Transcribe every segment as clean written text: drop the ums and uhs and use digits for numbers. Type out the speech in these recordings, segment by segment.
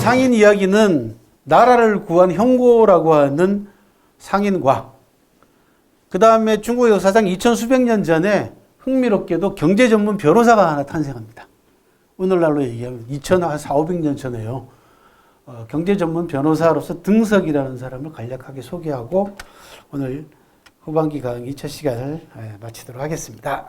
상인 이야기는 나라를 구한 형고라고 하는 상인과 그 다음에 중국 역사상 2000수백 년 전에 흥미롭게도 경제 전문 변호사가 하나 탄생합니다. 오늘날로 얘기하면 2400~500년 전에요. 경제 전문 변호사로서 등석이라는 사람을 간략하게 소개하고 오늘 후반기 강의 첫 시간을 마치도록 하겠습니다.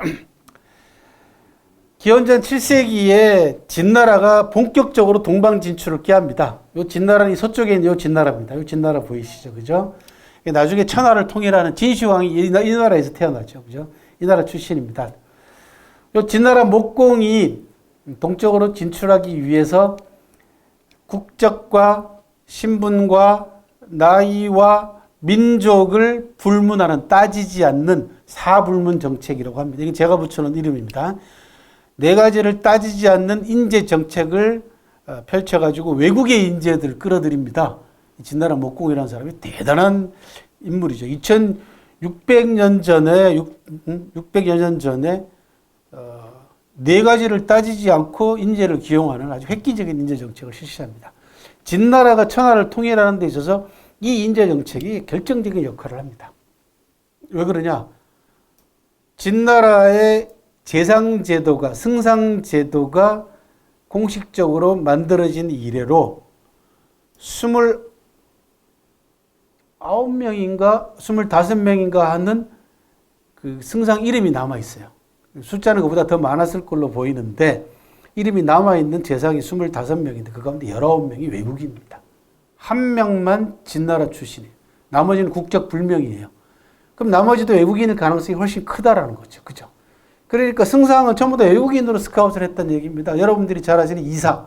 기원전 7세기에 진나라가 본격적으로 동방 진출을 꾀합니다. 요 진나라는 서쪽에 있는 요 진나라입니다. 요 진나라 보이시죠? 그죠? 나중에 천하를 통일하는 진시황이 이 나라에서 태어났죠. 그죠? 이 나라 출신입니다. 요 진나라 목공이 동쪽으로 진출하기 위해서 국적과 신분과 나이와 민족을 불문하는, 따지지 않는 사불문 정책이라고 합니다. 이게 제가 붙여놓은 이름입니다. 네 가지를 따지지 않는 인재 정책을 펼쳐가지고 외국의 인재들을 끌어들입니다. 진나라 목공이라는 사람이 대단한 인물이죠. 2600년 전에, 600여 년 전에, 네 가지를 따지지 않고 인재를 기용하는 아주 획기적인 인재 정책을 실시합니다. 진나라가 천하를 통일하는 데 있어서 이 인재 정책이 결정적인 역할을 합니다. 왜 그러냐? 진나라의 재상제도가, 승상제도가 공식적으로 만들어진 이래로 29명인가 25명인가 하는 그 승상 이름이 남아있어요. 숫자는 그보다 더 많았을 걸로 보이는데 이름이 남아있는 재상이 25명인데 그 가운데 19명이 외국인입니다. 한 명만 진나라 출신이에요. 나머지는 국적 불명이에요. 그럼 나머지도 외국인일 가능성이 훨씬 크다라는 거죠. 그죠? 그러니까 승상은 전부 다 외국인으로 스카웃을 했다는 얘기입니다. 여러분들이 잘 아시는 이사.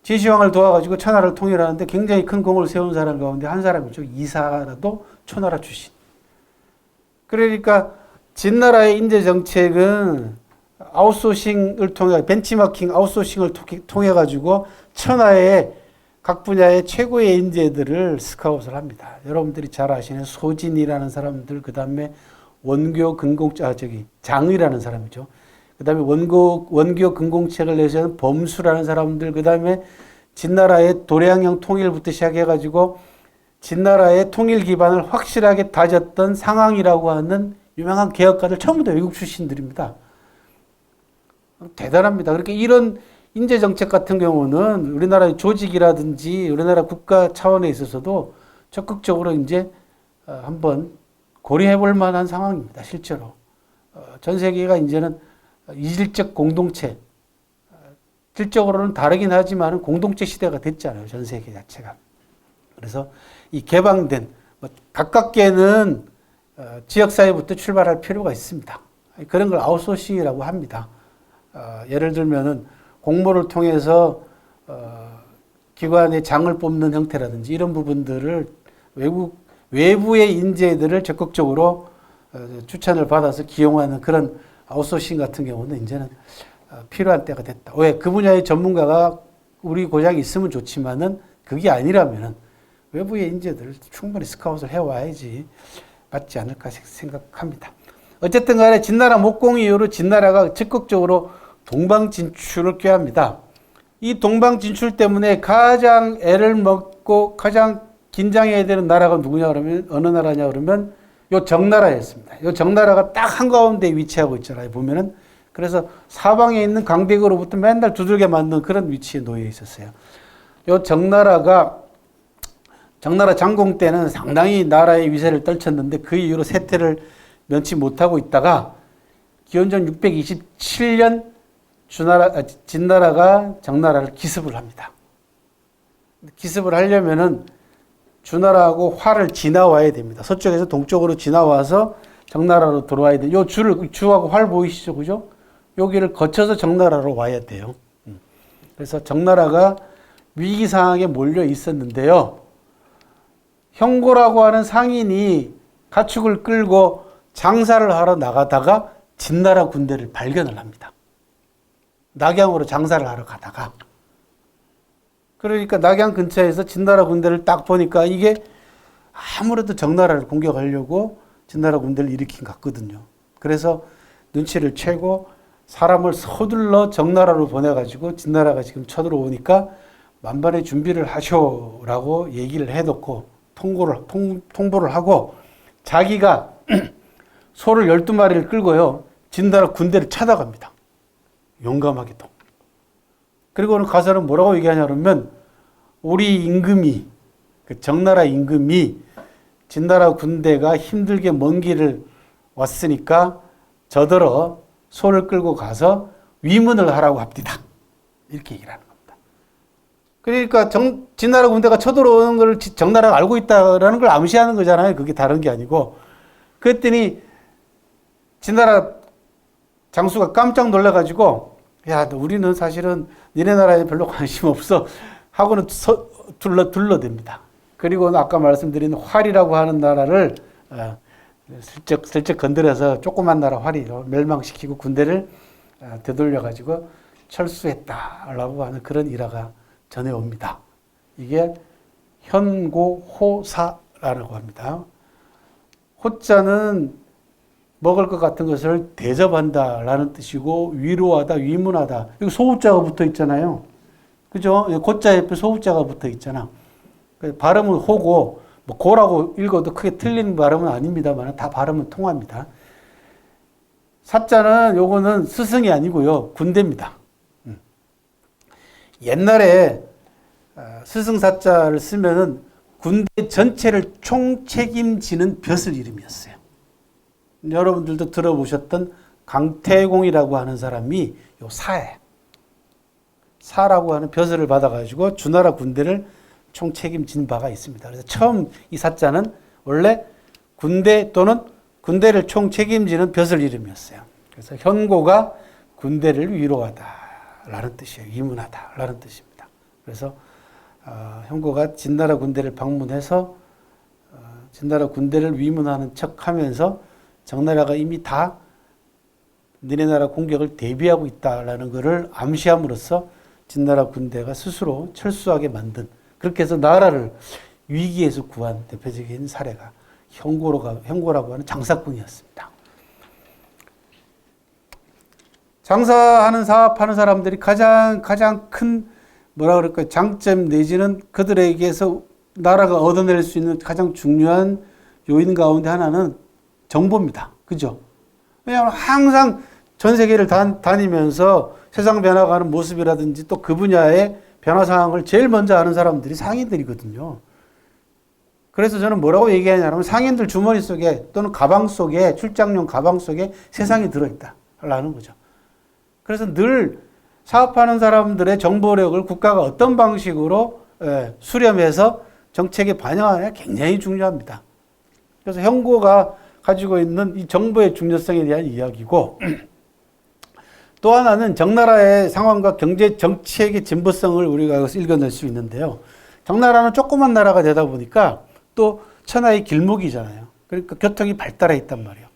진시황을 도와가지고 천하를 통일하는데 굉장히 큰 공을 세운 사람 가운데 한 사람이죠. 이사라도 초나라 출신. 그러니까 진나라의 인재 정책은 아웃소싱을 통해, 벤치마킹 아웃소싱을 통해 가지고 천하의 각 분야의 최고의 인재들을 스카웃을 합니다. 여러분들이 잘 아시는 소진이라는 사람들, 그 다음에 장이라는 사람이죠. 그 다음에 원교 근공책을 내세운 범수라는 사람들, 그 다음에 진나라의 도량형 통일부터 시작해가지고 진나라의 통일 기반을 확실하게 다졌던 상황이라고 하는 유명한 개혁가들 전부 다 외국 출신들입니다. 대단합니다. 그렇게 이런 인재 정책 같은 경우는 우리나라의 조직이라든지 우리나라 국가 차원에 있어서도 적극적으로 이제 한번 고려해 볼 만한 상황입니다. 실제로. 전 세계가 이제는 이질적 공동체, 질적으로는 다르긴 하지만 공동체 시대가 됐잖아요. 전 세계 자체가. 그래서 이 개방된, 가깝게는 지역사회부터 출발할 필요가 있습니다. 그런 걸 아웃소싱이라고 합니다. 예를 들면은 공모를 통해서 기관의 장을 뽑는 형태라든지 이런 부분들을 외부의 인재들을 적극적으로 추천을 받아서 기용하는 그런 아웃소싱 같은 경우는 이제는 필요한 때가 됐다. 왜? 그 분야의 전문가가 우리 고장이 있으면 좋지만은 그게 아니라면은 외부의 인재들을 충분히 스카웃을 해와야지 맞지 않을까 생각합니다. 어쨌든 간에 진나라 목공 이후로 진나라가 적극적으로 동방 진출을 꾀합니다. 이 동방 진출 때문에 가장 애를 먹고 가장 긴장해야 되는 나라가 누구냐 그러면 어느 나라냐 그러면 요 정나라였습니다. 요 정나라가 딱 한가운데 위치하고 있잖아요. 보면은 그래서 사방에 있는 강대국으로부터 맨날 두들겨 맞는 그런 위치에 놓여 있었어요. 요 정나라 장공 때는 상당히 나라의 위세를 떨쳤는데 그 이후로 세태를 면치 못하고 있다가 기원전 627년 진나라가 정나라를 기습을 합니다. 기습을 하려면은 주나라하고 활을 지나와야 됩니다. 서쪽에서 동쪽으로 지나와서 정나라로 들어와야 돼요. 요 주하고 활 보이시죠? 그죠? 여기를 거쳐서 정나라로 와야 돼요. 그래서 정나라가 위기 상황에 몰려 있었는데요. 형고라고 하는 상인이 가축을 끌고 장사를 하러 나가다가 진나라 군대를 발견을 합니다. 낙양으로 장사를 하러 가다가. 그러니까 낙양 근처에서 진나라 군대를 딱 보니까 이게 아무래도 정나라를 공격하려고 진나라 군대를 일으킨 것 같거든요. 그래서 눈치를 채고 사람을 서둘러 정나라로 보내가지고 진나라가 지금 쳐들어오니까 만반의 준비를 하쇼라고 얘기를 해놓고 통보를 하고 자기가 소를 12마리를 끌고요. 진나라 군대를 찾아갑니다. 용감하게도. 그리고는 가서는 뭐라고 얘기하냐면 우리 임금이 그 정나라 임금이 진나라 군대가 힘들게 먼 길을 왔으니까 저더러 소를 끌고 가서 위문을 하라고 합니다. 이렇게 얘기를 하는 겁니다. 그러니까 진나라 군대가 쳐들어오는 걸 정나라가 알고 있다라는 걸 암시하는 거잖아요. 그게 다른 게 아니고. 그랬더니 진나라 장수가 깜짝 놀라가지고 야, 우리는 사실은 니네 나라에 별로 관심 없어 하고는 둘러댑니다. 그리고 아까 말씀드린 활이라고 하는 나라를 슬쩍 건드려서 조그만 나라 활이로 멸망시키고 군대를 되돌려가지고 철수했다라고 하는 그런 일화가 전해옵니다. 이게 현고호사라고 합니다. 호자는 먹을 것 같은 것을 대접한다라는 뜻이고 위로하다, 위문하다. 여기 소우자가 붙어 있잖아요. 그죠? 고자 옆에 소우자가 붙어 있잖아. 발음은 호고 뭐 고라고 읽어도 크게 틀린 발음은 아닙니다만 다 발음은 통합니다. 사자는 요거는 스승이 아니고요. 군대입니다. 옛날에 스승 사자를 쓰면은 군대 전체를 총책임지는 벼슬 이름이었어요. 여러분들도 들어보셨던 강태공이라고 하는 사람이 요 사예요. 사라고 하는 벼슬을 받아가지고 주나라 군대를 총책임진 바가 있습니다. 그래서 처음 이 사자는 원래 군대 또는 군대를 총책임지는 벼슬 이름이었어요. 그래서 현고가 군대를 위로하다라는 뜻이에요. 위문하다라는 뜻입니다. 그래서 현고가 진나라 군대를 방문해서 진나라 군대를 위문하는 척하면서 정나라가 이미 다 니네 나라 공격을 대비하고 있다라는 것을 암시함으로써 진나라 군대가 스스로 철수하게 만든, 그렇게 해서 나라를 위기에서 구한 대표적인 사례가 현고라고 하는 장사꾼이었습니다. 장사하는 사업하는 사람들이 가장 큰 장점 내지는 그들에게서 나라가 얻어낼 수 있는 가장 중요한 요인 가운데 하나는 정보입니다. 그죠? 왜냐하면 항상 전 세계를 다니면서 세상 변화가는 모습이라든지 또 그 분야의 변화 상황을 제일 먼저 아는 사람들이 상인들이거든요. 그래서 저는 뭐라고 얘기하냐면 상인들 주머니 속에 또는 가방 속에 출장용 가방 속에 세상이 들어있다라는 거죠. 그래서 늘 사업하는 사람들의 정보력을 국가가 어떤 방식으로 수렴해서 정책에 반영하느냐 굉장히 중요합니다. 그래서 현고가 가지고 있는 이 정보의 중요성에 대한 이야기고 또 하나는 정나라의 상황과 경제 정책의 진보성을 우리가 여기서 읽어낼 수 있는데요. 정나라는 조그만 나라가 되다 보니까 또 천하의 길목이잖아요. 그러니까 교통이 발달해 있단 말이에요.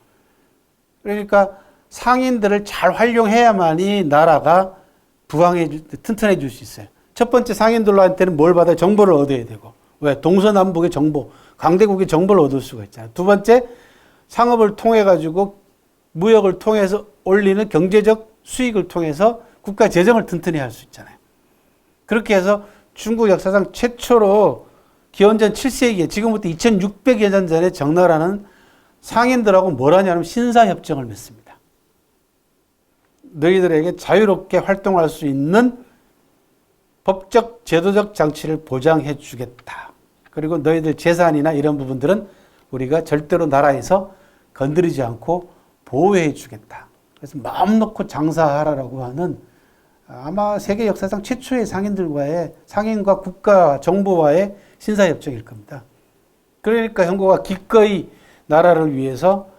그러니까 상인들을 잘 활용해야만이 나라가 튼튼해질 수 있어요. 첫 번째 상인들한테는 뭘 받아요? 정보를 얻어야 되고. 왜? 동서남북의 정보, 강대국의 정보를 얻을 수가 있잖아요. 두 번째, 상업을 통해 가지고 무역을 통해서 올리는 경제적 수익을 통해서 국가 재정을 튼튼히 할 수 있잖아요. 그렇게 해서 중국 역사상 최초로 기원전 7세기에 지금부터 2600여 년 전에 정나라는 상인들하고 뭘 하냐면 신사협정을 맺습니다. 너희들에게 자유롭게 활동할 수 있는 법적, 제도적 장치를 보장해 주겠다. 그리고 너희들 재산이나 이런 부분들은 우리가 절대로 나라에서 건드리지 않고 보호해 주겠다. 그래서 마음 놓고 장사하라라고 하는 아마 세계 역사상 최초의 상인과 국가 정보와의 신사협정일 겁니다. 그러니까 현고가 기꺼이 나라를 위해서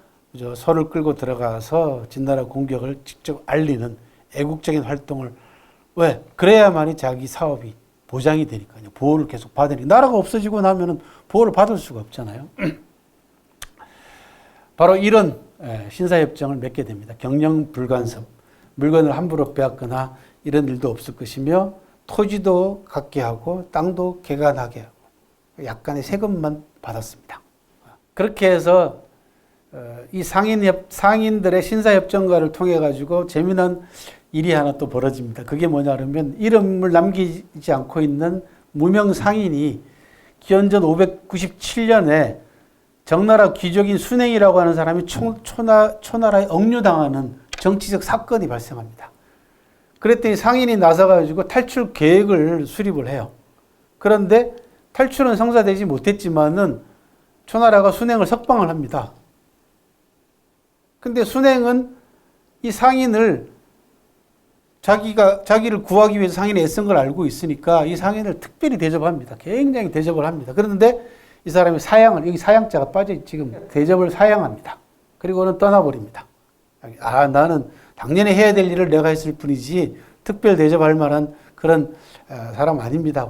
소를 끌고 들어가서 진나라 공격을 직접 알리는 애국적인 활동을 왜? 그래야만이 자기 사업이 보장이 되니까요. 보호를 계속 받으니까. 나라가 없어지고 나면은 보호를 받을 수가 없잖아요. 바로 이런 신사협정을 맺게 됩니다. 경영불간섭. 물건을 함부로 빼앗거나 이런 일도 없을 것이며 토지도 갖게 하고 땅도 개간하게 하고 약간의 세금만 받았습니다. 그렇게 해서 이 상인들의 신사협정가를 통해 가지고 재미난 일이 하나 또 벌어집니다. 그게 뭐냐 그러면 이름을 남기지 않고 있는 무명 상인이 기원전 597년에 정나라 귀족인 순행이라고 하는 사람이 초나라에 억류당하는 정치적 사건이 발생합니다. 그랬더니 상인이 나서가지고 탈출 계획을 수립을 해요. 그런데 탈출은 성사되지 못했지만은 초나라가 순행을 석방을 합니다. 근데 순행은 이 상인을 자기를 구하기 위해서 상인이 애쓴 걸 알고 있으니까 이 상인을 특별히 대접합니다. 굉장히 대접을 합니다. 그런데 이 사람이 여기 사양자가 빠져 지금 대접을 사양합니다. 그리고는 떠나버립니다. 나는 당연히 해야 될 일을 내가 했을 뿐이지 특별 대접할 만한 그런 사람 아닙니다.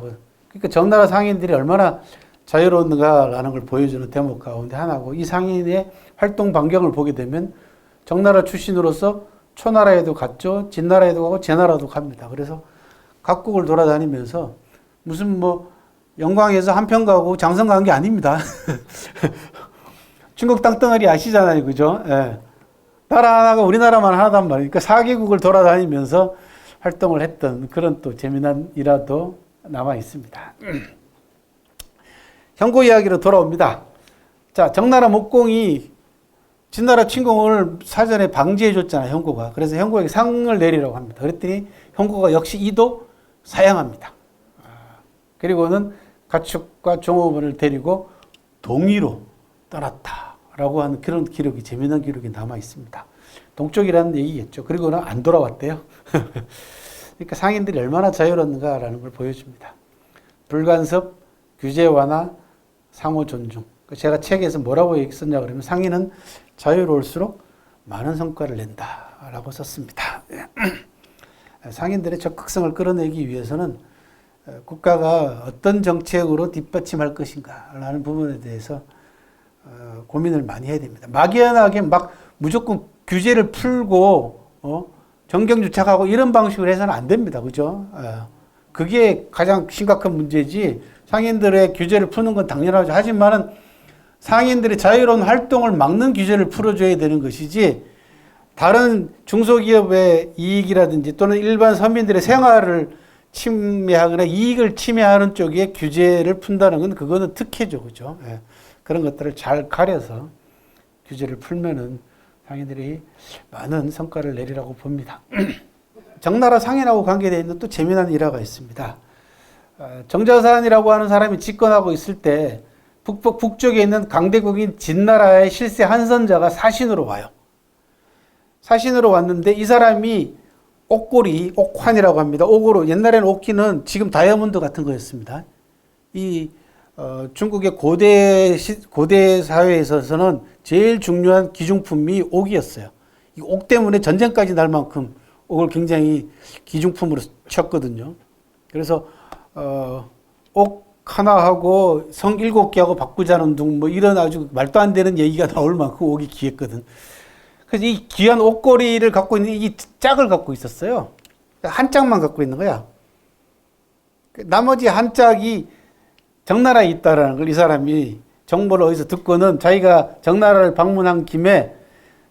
그러니까 정나라 상인들이 얼마나 자유로운가라는 걸 보여주는 대목 가운데 하나고, 이 상인의 활동 반경을 보게 되면 정나라 출신으로서 초나라에도 갔죠. 진나라에도 가고 제나라도 갑니다. 그래서 각국을 돌아다니면서 무슨 영광에서 한편 가고 장성 간 게 아닙니다. 중국 땅덩어리 아시잖아요. 그죠? 예. 나라 하나가 우리나라만 하나단 말이에요. 그러니까 4개국을 돌아다니면서 활동을 했던 그런 또 재미난 일화도 남아 있습니다. 형고 이야기로 돌아옵니다. 자, 정나라 목공이 진나라 침공을 사전에 방지해 줬잖아요, 형고가. 그래서 형고에게 상을 내리라고 합니다. 그랬더니 형고가 역시 이도 사양합니다. 그리고는 가축과 종업원을 데리고 동위로 떠났다라고 하는 그런 기록이, 재미난 기록이 남아 있습니다. 동쪽이라는 얘기겠죠. 그리고는 안 돌아왔대요. 그러니까 상인들이 얼마나 자유로운가라는 걸 보여줍니다. 불간섭, 규제 완화, 상호 존중. 제가 책에서 뭐라고 썼냐 그러면 상인은 자유로울수록 많은 성과를 낸다라고 썼습니다. 상인들의 적극성을 끌어내기 위해서는 국가가 어떤 정책으로 뒷받침할 것인가라는 부분에 대해서 고민을 많이 해야 됩니다. 막연하게 막 무조건 규제를 풀고 정경유착하고 이런 방식으로 해서는 안 됩니다. 그죠? 그게 가장 심각한 문제지, 상인들의 규제를 푸는 건 당연하죠. 하지만은 상인들의 자유로운 활동을 막는 규제를 풀어줘야 되는 것이지, 다른 중소기업의 이익이라든지 또는 일반 서민들의 생활을 침해하거나 이익을 침해하는 쪽에 규제를 푼다는 건 그거는 특혜죠. 그죠? 예. 그런 것들을 잘 가려서 규제를 풀면은 상인들이 많은 성과를 내리라고 봅니다. 정나라 상인하고 관계되어 있는 또 재미난 일화가 있습니다. 정자산이라고 하는 사람이 집권하고 있을 때 북쪽에 있는 강대국인 진나라의 실세 한선자가 사신으로 와요. 사신으로 왔는데 이 사람이 옥고리, 옥환이라고 합니다. 옥으로, 옛날에는 옥기는 지금 다이아몬드 같은 거였습니다. 중국의 고대 사회에 있어서는 제일 중요한 기중품이 옥이었어요. 이 옥 때문에 전쟁까지 날 만큼 옥을 굉장히 기중품으로 쳤거든요. 그래서 옥 하나하고 성 7개하고 바꾸자는 둥 이런 아주 말도 안 되는 얘기가 나올 만큼 옥이 귀했거든. 그래서 이 귀한 옥고리를 갖고 있는 이 짝을 갖고 있었어요. 한 짝만 갖고 있는 거야. 나머지 한 짝이 정나라에 있다라는 걸 이 사람이 정보를 어디서 듣고는, 자기가 정나라를 방문한 김에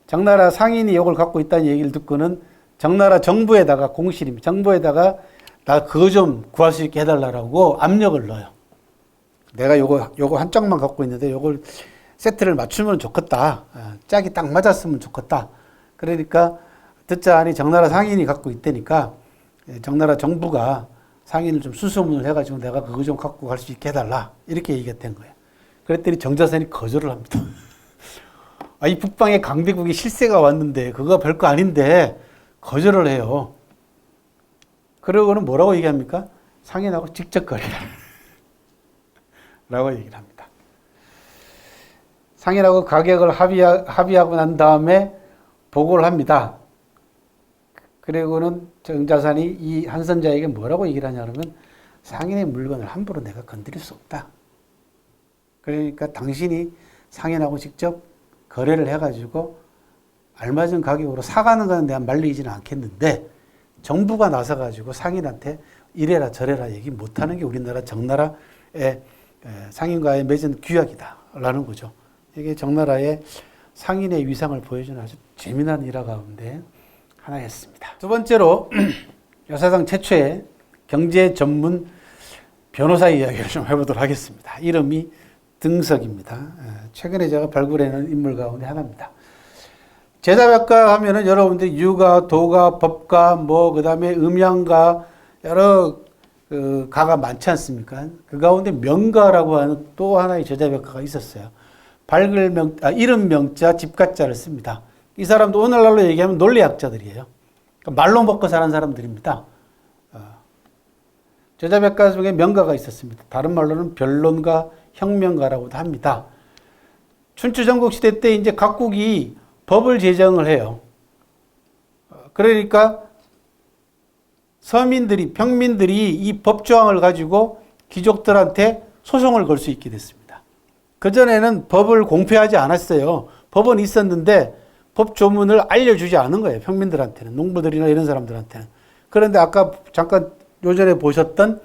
정나라 상인이 이걸 갖고 있다는 얘기를 듣고는 정나라 정부에다가, 공실입니다. 정부에다가 나 그거 좀 구할 수 있게 해달라고 압력을 넣어요. 내가 요거 한 짝만 갖고 있는데 요걸 세트를 맞추면 좋겠다. 짝이 딱 맞았으면 좋겠다. 그러니까 듣자 하니 정나라 상인이 갖고 있다니까 정나라 정부가 상인을 좀 수소문을 해가지고 내가 그거 좀 갖고 갈 수 있게 해달라. 이렇게 얘기가 된 거예요. 그랬더니 정자산이 거절을 합니다. 이 북방에 강대국이 실세가 왔는데 그거 별거 아닌데 거절을 해요. 그러고는 뭐라고 얘기합니까? 상인하고 직접 거래라. 라고 얘기를 합니다. 상인하고 가격을 합의하고 난 다음에 보고를 합니다. 그리고는 정자산이 이 한선자에게 뭐라고 얘기를 하냐 그러면, 상인의 물건을 함부로 내가 건드릴 수 없다. 그러니까 당신이 상인하고 직접 거래를 해가지고 알맞은 가격으로 사가는 건 내가 말리지는 않겠는데, 정부가 나서가지고 상인한테 이래라 저래라 얘기 못하는 게 우리나라 정나라의 상인과의 맺은 규약이다라는 거죠. 이게 정나라의 상인의 위상을 보여주는 아주 재미난 일화 가운데 하나였습니다. 두 번째로 역사상 최초의 경제 전문 변호사 이야기를 좀 해보도록 하겠습니다. 이름이 등석입니다. 최근에 제가 발굴해낸 인물 가운데 하나입니다. 제자백과 하면은 여러분들이 유가, 도가, 법가, 그 다음에 음양가, 여러 가가 많지 않습니까? 그 가운데 명가라고 하는 또 하나의 제자백가가 있었어요. 이름 명자, 집가자를 씁니다. 이 사람도 오늘날로 얘기하면 논리학자들이에요. 그러니까 말로 먹고 사는 사람들입니다. 제자백가 중에 명가가 있었습니다. 다른 말로는 변론가, 혁명가라고도 합니다. 춘추전국시대 때 이제 각국이 법을 제정을 해요. 그러니까 서민들이, 평민들이 이 법조항을 가지고 귀족들한테 소송을 걸 수 있게 됐습니다. 그전에는 법을 공표하지 않았어요. 법은 있었는데 법 조문을 알려주지 않은 거예요. 평민들한테는, 농부들이나 이런 사람들한테는. 그런데 아까 잠깐 요전에 보셨던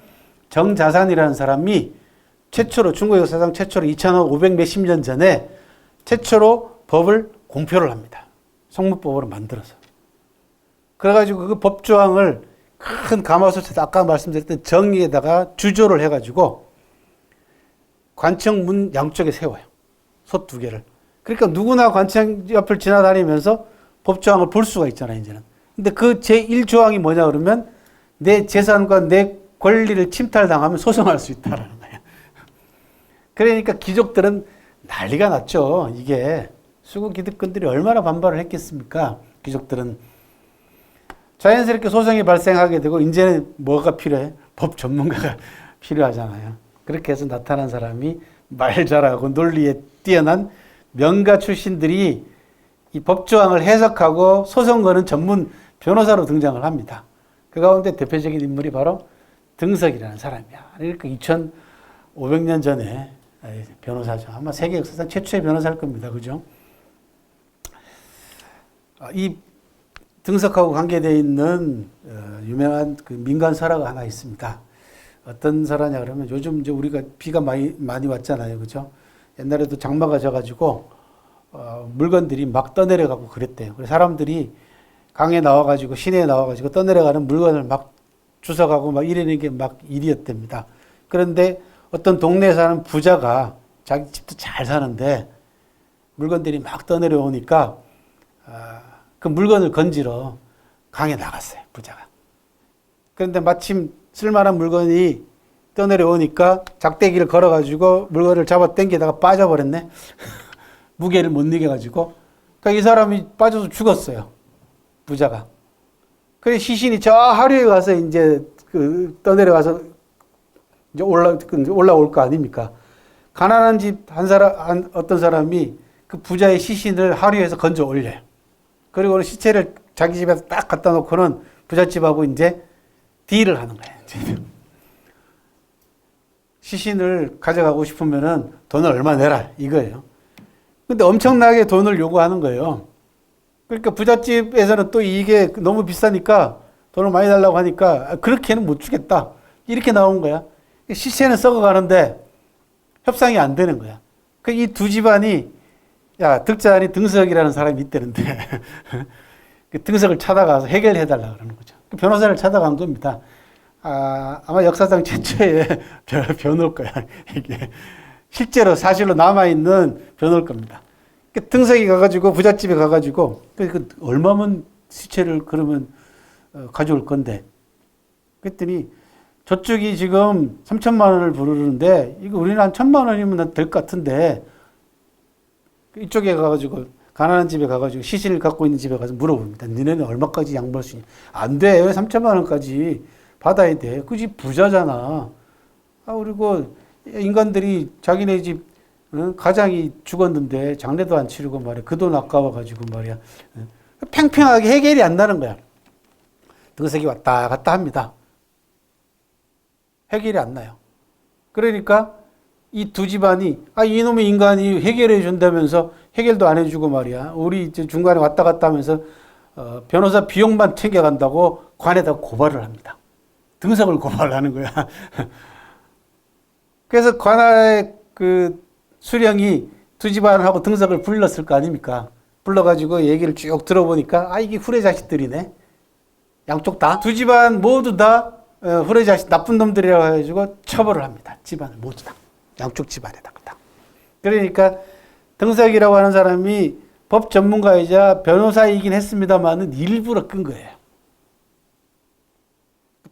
정자산이라는 사람이 최초로, 중국 역사상 최초로 2500 몇십 년 전에 최초로 법을 공표를 합니다. 성무법으로 만들어서. 그래가지고 그 법조항을 큰 가마솥에 아까 말씀드렸던 정리에다가 주조를 해가지고 관청 문 양쪽에 세워요. 솥 두 개를. 그러니까 누구나 관청 옆을 지나다니면서 법조항을 볼 수가 있잖아요, 이제는. 근데 그 제1조항이 뭐냐 그러면 내 재산과 내 권리를 침탈당하면 소송할 수 있다라는 거예요. 그러니까 귀족들은 난리가 났죠. 이게 수구 기득권들이 얼마나 반발을 했겠습니까? 귀족들은 자연스럽게 소송이 발생하게 되고 이제는 뭐가 필요해? 법 전문가가 필요하잖아요. 그렇게 해서 나타난 사람이 말 잘하고 논리에 뛰어난 명가 출신들이 이 법조항을 해석하고 소송 거는 전문 변호사로 등장을 합니다. 그 가운데 대표적인 인물이 바로 등석이라는 사람이야. 그러니까 2500년 전에 변호사죠. 아마 세계 역사상 최초의 변호사일 겁니다. 그죠? 이 등석하고 관계되어 있는 유명한 그 민간 설화가 하나 있습니다. 어떤 설화냐 그러면 요즘 이제 우리가 비가 많이 왔잖아요. 그죠? 옛날에도 장마가 져가지고 물건들이 막 떠내려가고 그랬대요. 그래서 사람들이 강에 나와가지고 시내에 나와가지고 떠내려가는 물건을 막 주워가고 막 이러는 게 막 일이었답니다. 그런데 어떤 동네에 사는 부자가 자기 집도 잘 사는데 물건들이 막 떠내려오니까 그 물건을 건지러 강에 나갔어요, 부자가. 그런데 마침 쓸만한 물건이 떠내려오니까 작대기를 걸어가지고 물건을 잡아 당기다가 빠져버렸네. 무게를 못 이겨가지고. 그러니까 이 사람이 빠져서 죽었어요, 부자가. 그래 시신이 저 하류에 가서 이제 그 떠내려가서 이제 올라올 거 아닙니까? 가난한 집 어떤 사람이 그 부자의 시신을 하류에서 건져 올려요. 그리고 시체를 자기 집에서 딱 갖다 놓고는 부잣집하고 이제 딜을 하는 거예요. 시신을 가져가고 싶으면은 돈을 얼마 내라 이거예요. 근데 엄청나게 돈을 요구하는 거예요. 그러니까 부잣집에서는 또 이게 너무 비싸니까 돈을 많이 달라고 하니까 그렇게는 못 주겠다. 이렇게 나온 거야. 시체는 썩어가는데 협상이 안 되는 거야. 이 두 집안이 야, 득자니 등석이라는 사람이 있다는데 그 등석을 찾아가서 해결해달라 그러는 거죠. 변호사를 찾아간 겁니다. 아마 역사상 최초의 변호일 거야. 이게 실제로 사실로 남아있는 변호일 겁니다. 등석이 가가지고 부잣집에 가가지고 그 얼마면 시체를 그러면 가져올 건데 그랬더니 저쪽이 지금 3천만 원을 부르는데 이거 우리는 한 1,000만 원이면 될 것 같은데 이쪽에 가가지고 가난한 집에 가가지고 시신을 갖고 있는 집에 가서 물어봅니다. 너네는 얼마까지 양보할 수 있냐? 안 돼. 3천만 원까지 받아야 돼. 그 집 부자잖아. 그리고 인간들이 자기네 집 가장이 죽었는데 장례도 안 치르고 말이야. 그 돈 아까워가지고 말이야. 팽팽하게 해결이 안 나는 거야. 등석이 왔다 갔다 합니다. 해결이 안 나요. 그러니까 이 두 집안이 이놈의 인간이 해결해 준다면서 해결도 안 해주고 말이야. 우리 이제 중간에 왔다 갔다 하면서 변호사 비용만 챙겨간다고 관에다 고발을 합니다. 등석을 고발하는 거야. 그래서 관할 그 수령이 두 집안하고 등석을 불렀을 거 아닙니까? 불러가지고 얘기를 쭉 들어보니까 이게 후레 자식들이네. 양쪽 다. 두 집안 모두 다 후레 자식 나쁜 놈들이라고 해가지고 처벌을 합니다. 집안을 모두 다. 양쪽 집안에다가 다. 그러니까 등석이라고 하는 사람이 법 전문가이자 변호사이긴 했습니다만은 일부러 끈 거예요.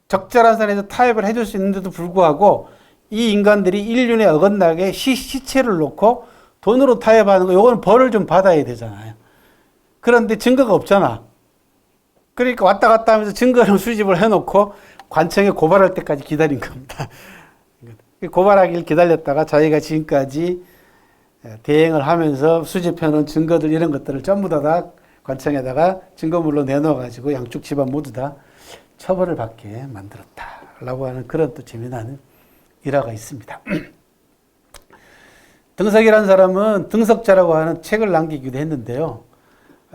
적절한 선에서 타협을 해줄 수 있는데도 불구하고 이 인간들이 인륜에 어긋나게 시체를 놓고 돈으로 타협하는 거, 요거는 벌을 좀 받아야 되잖아요. 그런데 증거가 없잖아. 그러니까 왔다 갔다 하면서 증거를 수집을 해놓고 관청에 고발할 때까지 기다린 겁니다. 고발하길 기다렸다가 자기가 지금까지 대행을 하면서 수집해놓은 증거들 이런 것들을 전부 다 관청에다가 증거물로 내놓아가지고 양쪽 집안 모두 다 처벌을 받게 만들었다라고 하는 그런 또 재미난 일화가 있습니다. 등석이라는 사람은 등석자라고 하는 책을 남기기도 했는데요.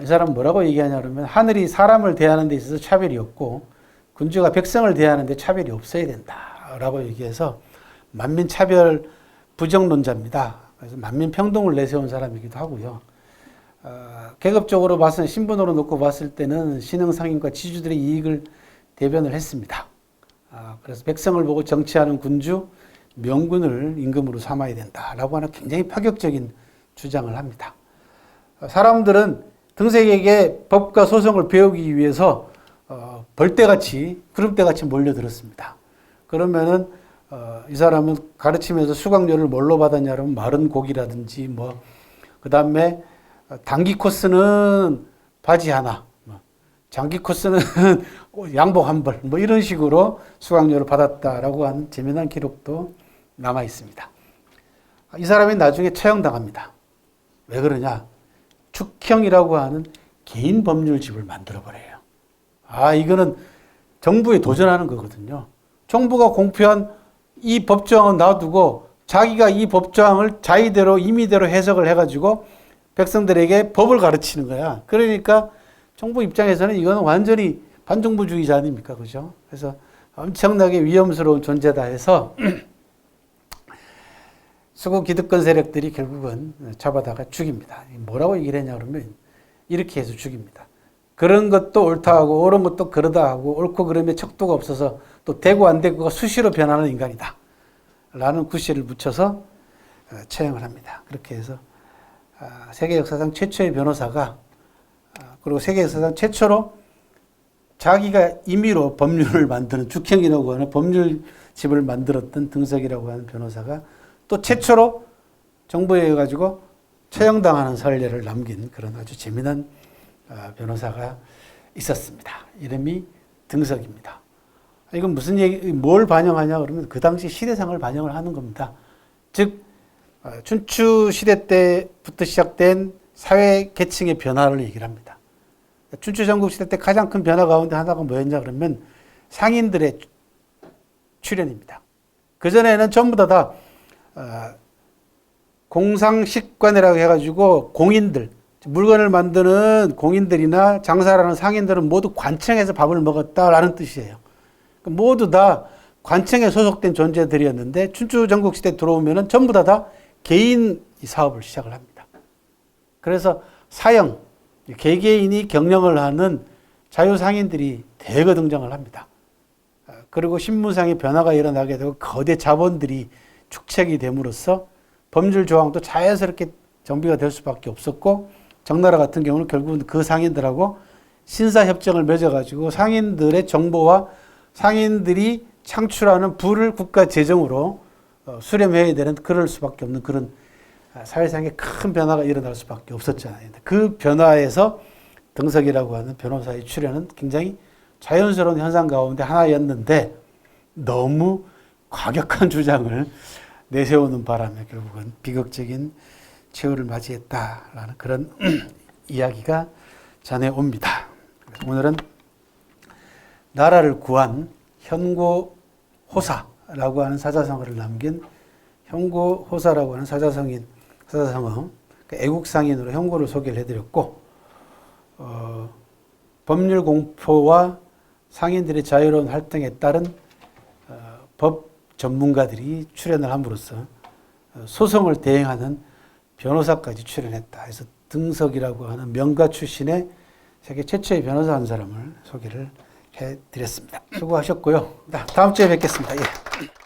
이 사람은 뭐라고 얘기하냐 그러면 하늘이 사람을 대하는 데 있어서 차별이 없고 군주가 백성을 대하는 데 차별이 없어야 된다라고 얘기해서 만민차별 부정론자입니다. 그래서 만민평등을 내세운 사람이기도 하고요. 계급적으로 봤을 때 신분으로 놓고 봤을 때는 신흥상인과 지주들의 이익을 대변을 했습니다. 그래서 백성을 보고 정치하는 군주, 명군을 임금으로 삼아야 된다라고 하는 굉장히 파격적인 주장을 합니다. 사람들은 등색에게 법과 소송을 배우기 위해서 벌떼같이 구름대같이 몰려들었습니다. 그러면은 이 사람은 가르치면서 수강료를 뭘로 받았냐 그러면 마른 고기라든지 뭐 그다음에 단기 코스는 바지 하나, 장기 코스는 양복 한 벌, 뭐 이런 식으로 수강료를 받았다라고 하는 재미난 기록도 남아 있습니다. 이 사람이 나중에 처형당합니다. 왜 그러냐? 축형이라고 하는 개인 법률집을 만들어버려요. 이거는 정부에 도전하는 거거든요. 정부가 공표한 이 법조항은 놔두고 자기가 이 법조항을 자의대로 임의대로 해석을 해가지고 백성들에게 법을 가르치는 거야. 그러니까 정부 입장에서는 이거는 완전히 반정부주의자 아닙니까? 그죠? 그래서 엄청나게 위험스러운 존재다 해서 수구 기득권 세력들이 결국은 잡아다가 죽입니다. 뭐라고 얘기를 했냐 그러면 이렇게 해서 죽입니다. 그런 것도 옳다 하고 옳은 것도 그러다 하고 옳고 그름에 척도가 없어서 또 되고 안 되고가 수시로 변하는 인간이다. 라는 구실을 붙여서 처형을 합니다. 그렇게 해서 세계 역사상 최초의 변호사가 그리고 세계 역사상 최초로 자기가 임의로 법률을 만드는 죽형이라고 하는 법률집을 만들었던 등석이라고 하는 변호사가 또 최초로 정부에 의해 가지고 처형당하는 선례를 남긴 그런 아주 재미난 변호사가 있었습니다. 이름이 등석입니다. 이건 무슨 얘기, 뭘 반영하냐 그러면 그 당시 시대상을 반영을 하는 겁니다. 즉 춘추 시대 때부터 시작된 사회 계층의 변화를 얘기를 합니다. 춘추 전국 시대 때 가장 큰 변화 가운데 하나가 뭐였냐 그러면 상인들의 출현입니다. 그전에는 전부 다 공상식관이라고 해가지고 공인들, 물건을 만드는 공인들이나 장사를 하는 상인들은 모두 관청에서 밥을 먹었다라는 뜻이에요. 모두 다 관청에 소속된 존재들이었는데 춘추 전국 시대 들어오면은 전부 다 개인 사업을 시작을 합니다. 그래서 사형, 개개인이 경영을 하는 자유상인들이 대거 등장을 합니다. 그리고 신문상의 변화가 일어나게 되고 거대 자본들이 축적이 됨으로써 법률 조항도 자연스럽게 정비가 될 수밖에 없었고 정나라 같은 경우는 결국은 그 상인들하고 신사협정을 맺어가지고 상인들의 정보와 상인들이 창출하는 부를 국가 재정으로 수렴해야 되는 그럴 수밖에 없는 그런 사회상의 큰 변화가 일어날 수밖에 없었잖아요. 그 변화에서 등석이라고 하는 변호사의 출현은 굉장히 자연스러운 현상 가운데 하나였는데 너무 과격한 주장을 내세우는 바람에 결국은 비극적인 최후를 맞이했다라는 그런 이야기가 전해옵니다. 오늘은 나라를 구한 현고호사라고 하는 사자성어를 남긴 현고호사라고 하는 사자성어, 애국상인으로 현고를 소개를 해드렸고 법률 공포와 상인들의 자유로운 활동에 따른 법 전문가들이 출연을 함으로써 소송을 대행하는 변호사까지 출연했다. 그래서 등석이라고 하는 명가 출신의 세계 최초의 변호사 한 사람을 소개를 해드렸습니다. 수고하셨고요. 다음 주에 뵙겠습니다. 예.